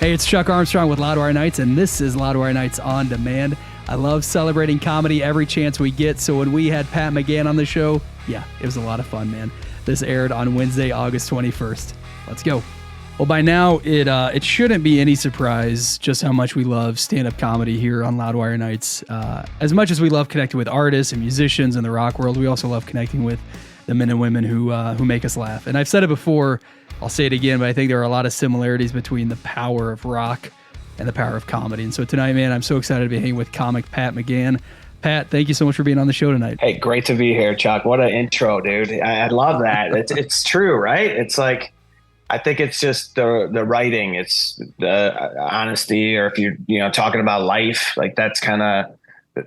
Hey, it's Chuck Armstrong with Loudwire Nights, and this is Loudwire Nights on Demand. I love celebrating comedy every chance we get, so when we had Pat McGann on the show, yeah, it was a lot of fun, man. This aired on Wednesday, August 21st. Let's go. Well, by now, it shouldn't be any surprise just how much we love stand-up comedy here on Loudwire Nights. As much as we love connecting with artists and musicians in the rock world, we also love connecting with the men and women who make us laugh. And I've said it before, I'll say it again, but I think there are a lot of similarities between the power of rock and the power of comedy. And so tonight, man, I'm so excited to be hanging with comic Pat McGann. Pat, thank you so much for being on the show tonight. Hey, great to be here, Chuck. What an intro, dude. I love that. It's true, right? It's like, I think it's just the writing. It's the honesty, or if you're talking about life, like that's kind of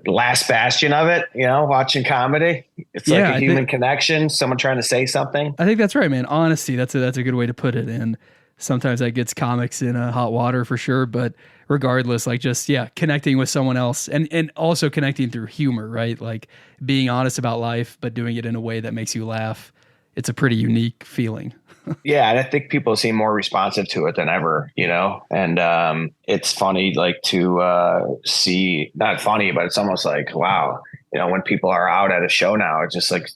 the last bastion of it, watching comedy. It's like a human connection, someone trying to say something. I think that's right, man. Honesty, that's a good way to put it. And sometimes that gets comics in hot water for sure. But regardless, like just, connecting with someone else and also connecting through humor, right? Like being honest about life, but doing it in a way that makes you laugh. It's a pretty unique feeling. Yeah, and I think people seem more responsive to it than ever, and it's funny, like to see, not funny, but it's almost like, wow, when people are out at a show now, it's just like,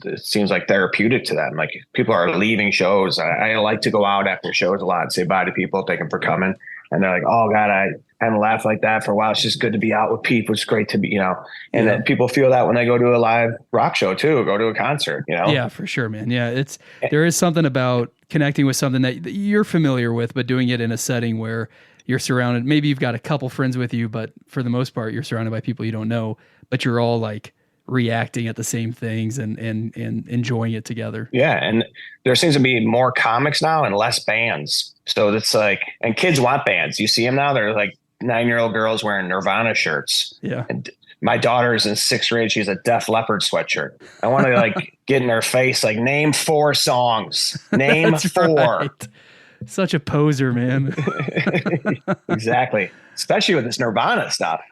it seems like therapeutic to them. Like people are leaving shows. I like to go out after shows a lot and say bye to people, thank them for coming. And they're like, oh God, I haven't laughed like that for a while. It's just good to be out with people. It's great to be, and then people feel that when they go to a live rock show too, or go to a concert, Yeah, for sure, man. Yeah. There is something about connecting with something that you're familiar with, but doing it in a setting where you're surrounded. Maybe you've got a couple friends with you, but for the most part, you're surrounded by people you don't know, but you're all like reacting at the same things and enjoying it together. Yeah. And there seems to be more comics now and less bands. So it's like, and kids want bands. You see them now, they're like 9-year-old girls wearing Nirvana shirts. Yeah. And my daughter's in 6th grade. She's a Def Leppard sweatshirt. I want to like get in her face, like name 4 songs, name 4. Right. Such a poser, man. Exactly. Especially with this Nirvana stuff.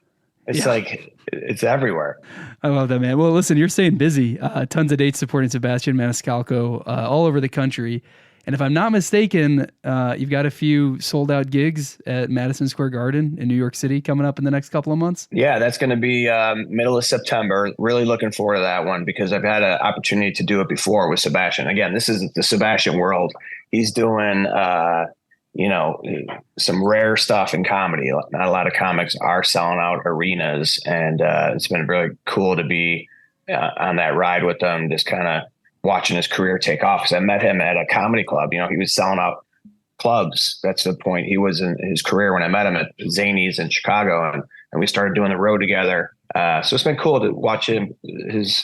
It's like, it's everywhere. I love that, man. Well, listen, you're staying busy. Tons of dates supporting Sebastian Maniscalco all over the country. And if I'm not mistaken, you've got a few sold out gigs at Madison Square Garden in New York City coming up in the next couple of months. Yeah, that's going to be middle of September. Really looking forward to that one because I've had an opportunity to do it before with Sebastian. Again, this is the Sebastian world. He's doing, some rare stuff in comedy. Not a lot of comics are selling out arenas, and it's been really cool to be on that ride with them, just kind of watching his career take off. Because I met him at a comedy club. He was selling out clubs. That's the point. He was in his career when I met him at Zanies in Chicago, and we started doing the road together. So it's been cool to watch his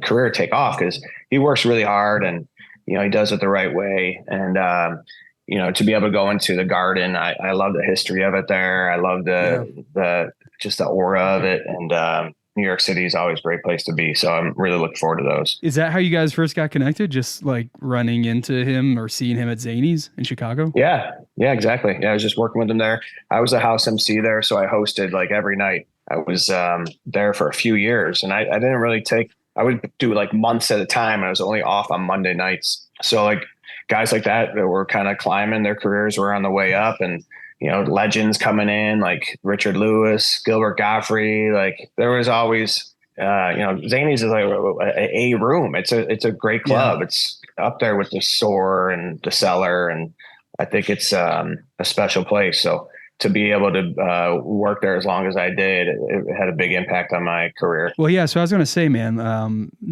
career take off because he works really hard and he does it the right way. And to be able to go into the Garden, I love the history of it there. I love the just the aura of it, and New York City is always a great place to be. So I'm really looking forward to those. Is that how you guys first got connected? Just like running into him or seeing him at Zanies in Chicago? Yeah, exactly. Yeah, I was just working with him there. I was a house MC there, so I hosted like every night. I was there for a few years, and I didn't really I would do like months at a time. I was only off on Monday nights. So like guys like that were kind of climbing, their careers were on the way up, and legends coming in like Richard Lewis, Gilbert Gottfried. Like there was always, Zanies is like a room. It's a great club. Yeah. It's up there with the Soar and the Cellar, and I think it's a special place. So to be able to work there as long as I did, it had a big impact on my career. Well, yeah. So I was going to say, man,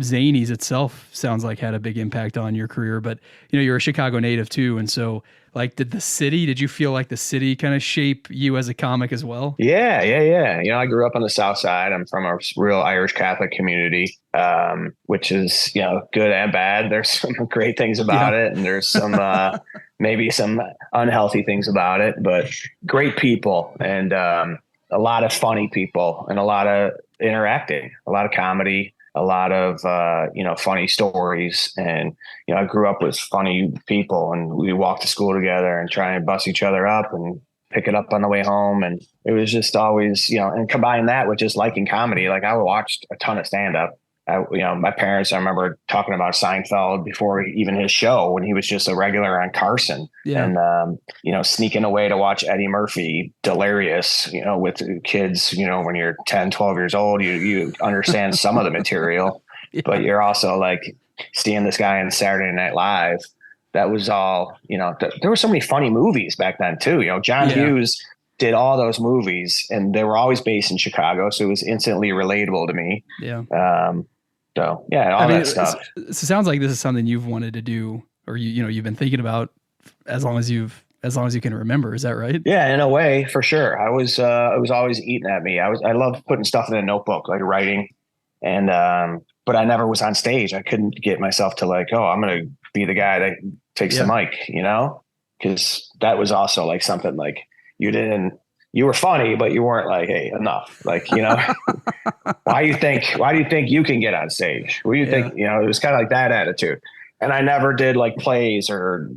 Zanies itself sounds like had a big impact on your career, but you're a Chicago native too. And so like, did you feel like the city kind of shape you as a comic as well? Yeah. I grew up on the South Side. I'm from a real Irish Catholic community, which is, good and bad. There's some great things about it, and there's some, maybe some unhealthy things about it, but great people and a lot of funny people and a lot of interacting, a lot of comedy, a lot of, funny stories. And, I grew up with funny people, and we walked to school together and try and bust each other up and pick it up on the way home. And it was just always, and combine that with just liking comedy. Like I watched a ton of stand up. My parents, I remember talking about Seinfeld before even his show when he was just a regular on Carson, Yeah. and sneaking away to watch Eddie Murphy, Delirious, with kids. When you're 10, 12 years old, you understand some of the material, Yeah. but you're also like seeing this guy on Saturday Night Live. That was all, there were so many funny movies back then too. John Hughes did all those movies and they were always based in Chicago. So it was instantly relatable to me. Yeah. So yeah, all that stuff. It sounds like this is something you've wanted to do, or you've been thinking about as long as you can remember. Is that right? Yeah, in a way, for sure. It was always eating at me. I love putting stuff in a notebook, like writing, and but I never was on stage. I couldn't get myself to like, oh, I'm going to be the guy that takes the mic, because that was also like something like you were funny, but you weren't like, hey, enough. Like, why do you think you can get on stage? What do you think? It was kind of like that attitude. And I never did like plays or,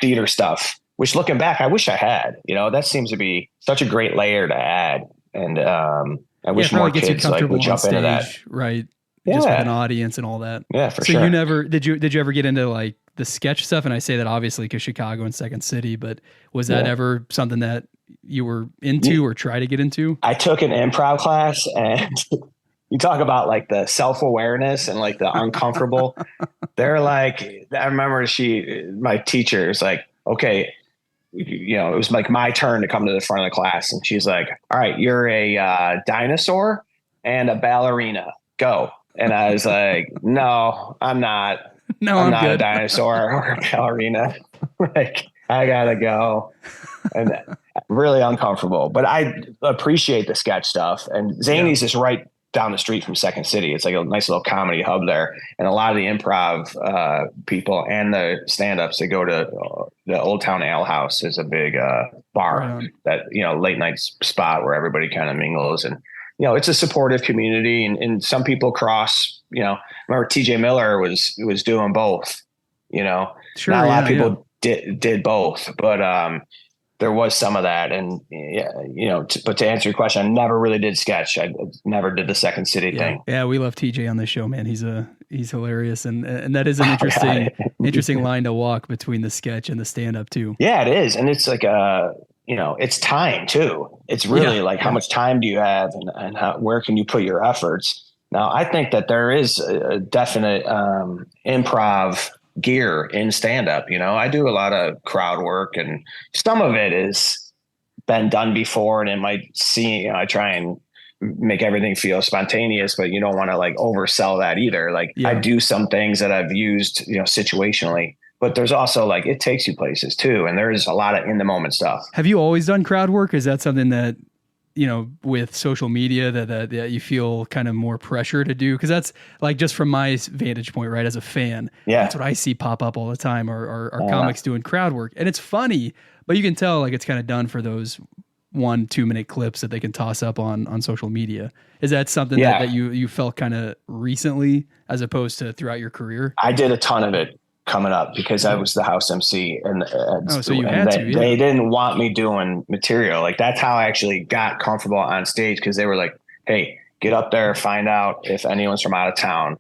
theater stuff, which looking back, I wish I had. That seems to be such a great layer to add. And I wish more kids would jump into that. Right. Just with an audience and all that. Yeah, for sure. So you never, did you ever get into like the sketch stuff? And I say that obviously because Chicago and Second City, but was that ever something that you were into or try to get into? I took an improv class, and you talk about like the self-awareness and like the uncomfortable. They're like, I remember my teacher is like, okay, it was like my turn to come to the front of the class. And she's like, all right, you're a dinosaur and a ballerina, go. And I was like, no, I'm not. No, I'm not a dinosaur or a ballerina. Like, I gotta go. And really uncomfortable, but I appreciate the sketch stuff. And Zany's is right down the street from Second City. It's like a nice little comedy hub there. And a lot of the improv people and the stand-ups, they go to the Old Town Ale House is a big bar that, late night spot where everybody kind of mingles. And, it's a supportive community, and some people cross, remember TJ Miller was doing both, Sure, not a lot of people did both, but there was some of that. And but to answer your question, I never really did sketch. I never did the Second City thing. Yeah. We love TJ on this show, man. He's hilarious. And that is an interesting line to walk between the sketch and the stand up too. Yeah, it is. And it's like, it's time too. It's really like how much time do you have and where can you put your efforts? Now, I think that there is a definite improv gear in stand-up. I do a lot of crowd work, and some of it is been done before, and it might seem, I try and make everything feel spontaneous, but you don't want to like oversell that either. Like I do some things that I've used, situationally, but there's also like, it takes you places too. And there is a lot of in the moment stuff. Have you always done crowd work? Is that something that, with social media that you feel kind of more pressure to do? Cause that's like, just from my vantage point, right, as a fan, that's what I see pop up all the time are comics doing crowd work. And it's funny, but you can tell like it's kind of done for those 1-2 minute clips that they can toss up on social media. Is that something that you felt kind of recently as opposed to throughout your career? I did a ton of it coming up because I was the house MC, and so you had to. They didn't want me doing material. Like that's how I actually got comfortable on stage, because they were like, "Hey, get up there, find out if anyone's from out of town,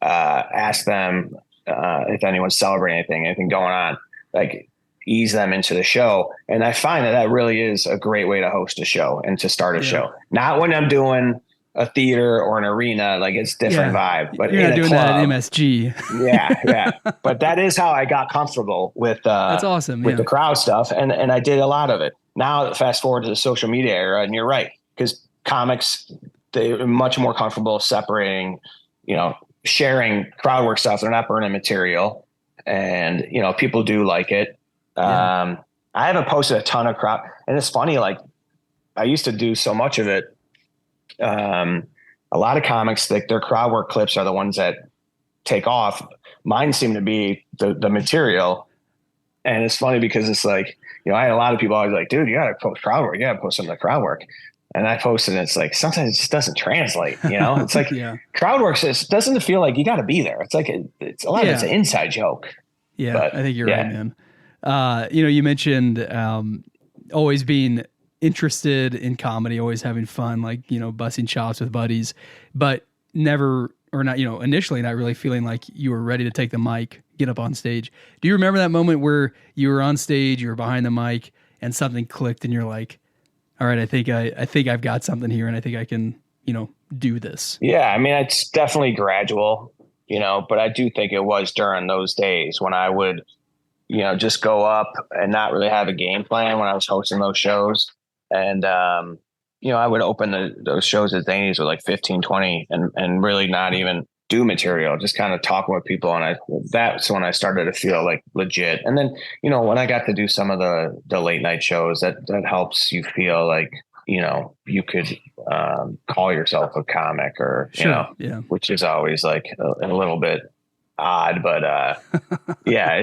ask them if anyone's celebrating anything going on, like ease them into the show." And I find that really is a great way to host a show and to start a show. Not when I'm doing a theater or an arena, like it's different vibe, but you're not doing that at MSG. yeah. But that is how I got comfortable with, that's awesome. With the crowd stuff. And I did a lot of it. Now fast forward to the social media era, and you're right, because comics, they're much more comfortable separating, sharing crowd work stuff. They're not burning material, and, people do like it. I haven't posted a ton of crowd, and it's funny. Like I used to do so much of it. A lot of comics, like their crowd work clips are the ones that take off. Mine seem to be the material. And it's funny because it's like, I had a lot of people always like, dude, you got to post crowd work. You got to post some of the crowd work. And I posted, and it's like, sometimes it just doesn't translate, it's like crowd work doesn't feel like you got to be there. It's like, it's a lot of it's an inside joke. Yeah. But, I think you're right, man. You mentioned, always being interested in comedy, always having fun, like, busting chops with buddies, but never or not, initially not really feeling like you were ready to take the mic, get up on stage. Do you remember that moment where you were on stage, you were behind the mic, and something clicked, and you're like, all right, I think I've got something here, and I think I can, do this? Yeah, I mean, it's definitely gradual, but I do think it was during those days when I would, just go up and not really have a game plan when I was hosting those shows. And, I would open those shows at Zanies with like 15, 20 and really not even do material, just kind of talking with people. And that's when I started to feel like legit. And then, when I got to do some of the late night shows, that helps you feel like, you could call yourself a comic or, yeah, which is always like a little bit odd, but yeah,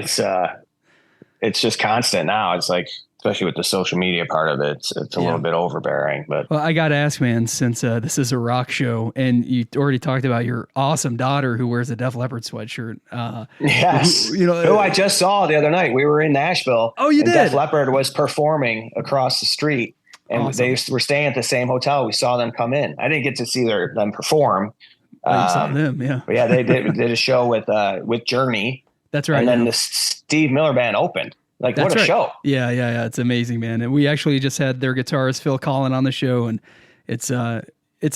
it's just constant now. It's like, especially with the social media part of it, it's a little bit overbearing. But well, I got to ask, man, since this is a rock show and you already talked about your awesome daughter who wears a Def Leppard sweatshirt. Yes. Who I just saw the other night. We were in Nashville. Oh, you did? Def Leppard was performing across the street and awesome. They were staying at the same hotel. We saw them come in. I didn't get to see them perform. You saw them, yeah. But yeah, they did a show with Journey. That's right. And then the Steve Miller Band opened. Like, that's what a right. show. Yeah. It's amazing, man. And we actually just had their guitarist, Phil Collin, on the show. And it's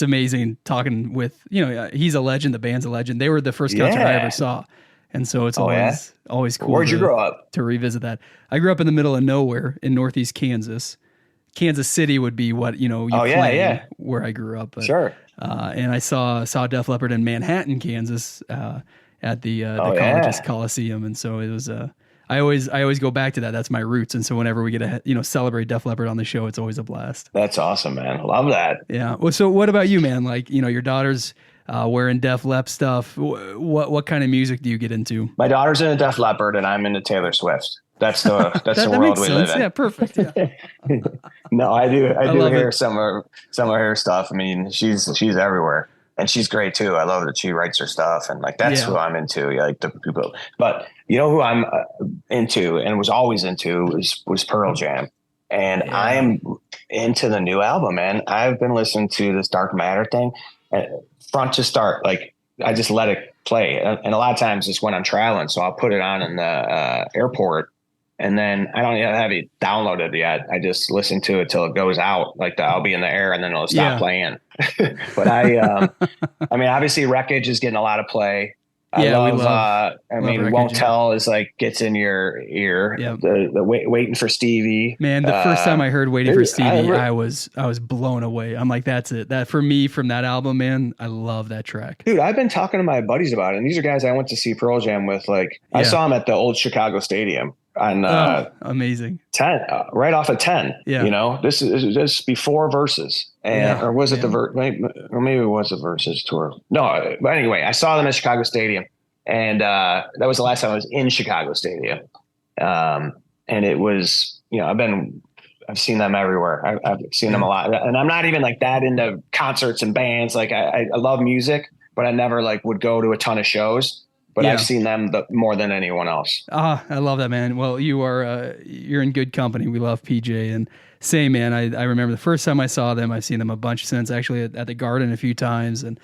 amazing talking with, he's a legend. The band's a legend. They were the first concert I ever saw. And so it's always cool. Where'd you grow up? To revisit that. I grew up in the middle of nowhere in Northeast Kansas. Kansas City would be what, where I grew up. But, sure. And I saw Def Leppard in Manhattan, Kansas, at the Colleges Coliseum. And so it was, I always go back to that. That's my roots. And so whenever we get to, celebrate Def Leppard on the show, it's always a blast. That's awesome, man. Love that. Yeah. Well, so what about you, man? Like, your daughter's wearing Def Lep stuff. What kind of music do you get into? My daughter's into Def Leppard and I'm into Taylor Swift. That's the world we live in. Yeah, perfect. Yeah. No, I do hear it. some of her stuff. I mean, she's everywhere. And she's great too. I love that she writes her stuff, and like that's who I'm into. Like the people, but who I'm into and was always into was Pearl Jam, and I'm into the new album. Man, I've been listening to this Dark Matter thing, front to start. Like I just let it play, and a lot of times it's when I'm traveling, so I'll put it on in the airport. And then I don't have it downloaded yet. I just listen to it till it goes out. Like I'll be in the air and then it'll stop playing. But I mean, obviously Wreckage is getting a lot of play. We love Won't Tell is like gets in your ear. Yep. The Waiting for Stevie. Man, the first time I heard Waiting for Stevie, I was blown away. I'm like, that's it. That for me from that album, man, I love that track. Dude, I've been talking to my buddies about it. And these are guys I went to see Pearl Jam with. Like I saw them at the old Chicago Stadium. On amazing 10 right off of 10. This is before Versus or was it or maybe it was the Versus tour. No, but anyway, I saw them at Chicago Stadium, and that was the last time I was in Chicago Stadium. And it was I've seen them everywhere. I've seen them a lot, and I'm not even like that into concerts and bands. Like I love music, but I never like would go to a ton of shows. But I've seen them more than anyone else. I love that, man. Well, you're in good company. We love PJ, and same, man. I remember the first time I saw them. I've seen them a bunch since, actually at the Garden a few times, and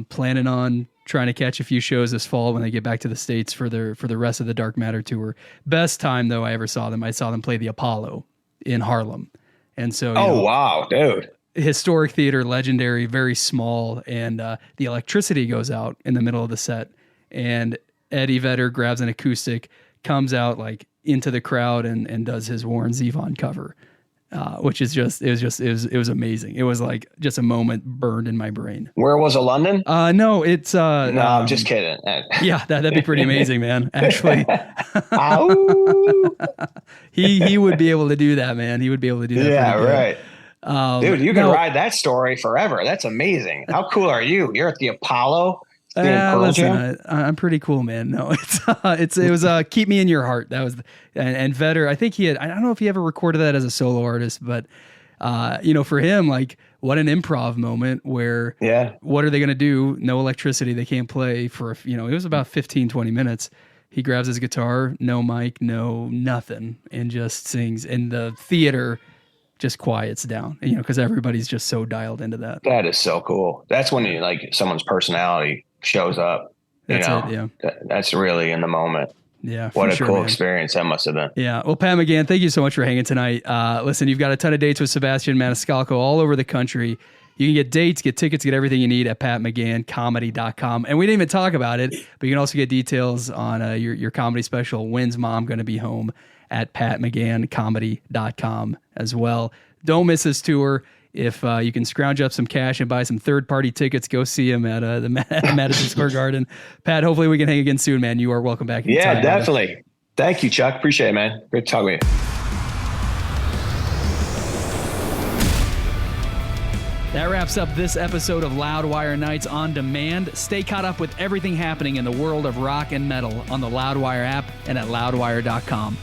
planning on trying to catch a few shows this fall when they get back to the States for the rest of the Dark Matter tour. Best time though I ever saw them. I saw them play the Apollo in Harlem, and so wow, dude. Historic theater, legendary, very small, and the electricity goes out in the middle of the set. And Eddie Vedder grabs an acoustic, comes out like into the crowd and does his Warren Zevon cover, which is it was amazing. It was like just a moment burned in my brain. Where was it? London? No, it's no, I'm just kidding. Yeah, that'd be pretty amazing, man. Actually, he would be able to do that, man. He would be able to do that. Yeah, right. Dude, you can ride that story forever. That's amazing. How cool are you? You're at the Apollo. Listen, I'm pretty cool, man. No, it was Keep Me in Your Heart. That was, and Vedder, I think I don't know if he ever recorded that as a solo artist, but for him, like what an improv moment where, what are they going to do? No electricity. They can't play for, it was about 15, 20 minutes. He grabs his guitar, no mic, no nothing, and just sings, and the theater just quiets down, because everybody's just so dialed into that. That is so cool. That's when you like someone's personality shows up. That's it. Yeah. That's really in the moment. Yeah. What a sure, cool man. experience that must have been. Yeah. Well, Pat McGann, thank you so much for hanging tonight. Listen, you've got a ton of dates with Sebastian Maniscalco all over the country. You can get dates, get tickets, get everything you need at patmcganncomedy.com. And we didn't even talk about it, but you can also get details on your comedy special, When's Mom Gonna Be Home, at patmcganncomedy.com as well. Don't miss this tour. If you can scrounge up some cash and buy some third-party tickets, go see him at the Madison Square Garden. Pat, hopefully we can hang again soon, man. You are welcome back. Yeah, definitely. Thank you, Chuck. Appreciate it, man. Great to talk with you. That wraps up this episode of Loudwire Nights on Demand. Stay caught up with everything happening in the world of rock and metal on the Loudwire app and at loudwire.com.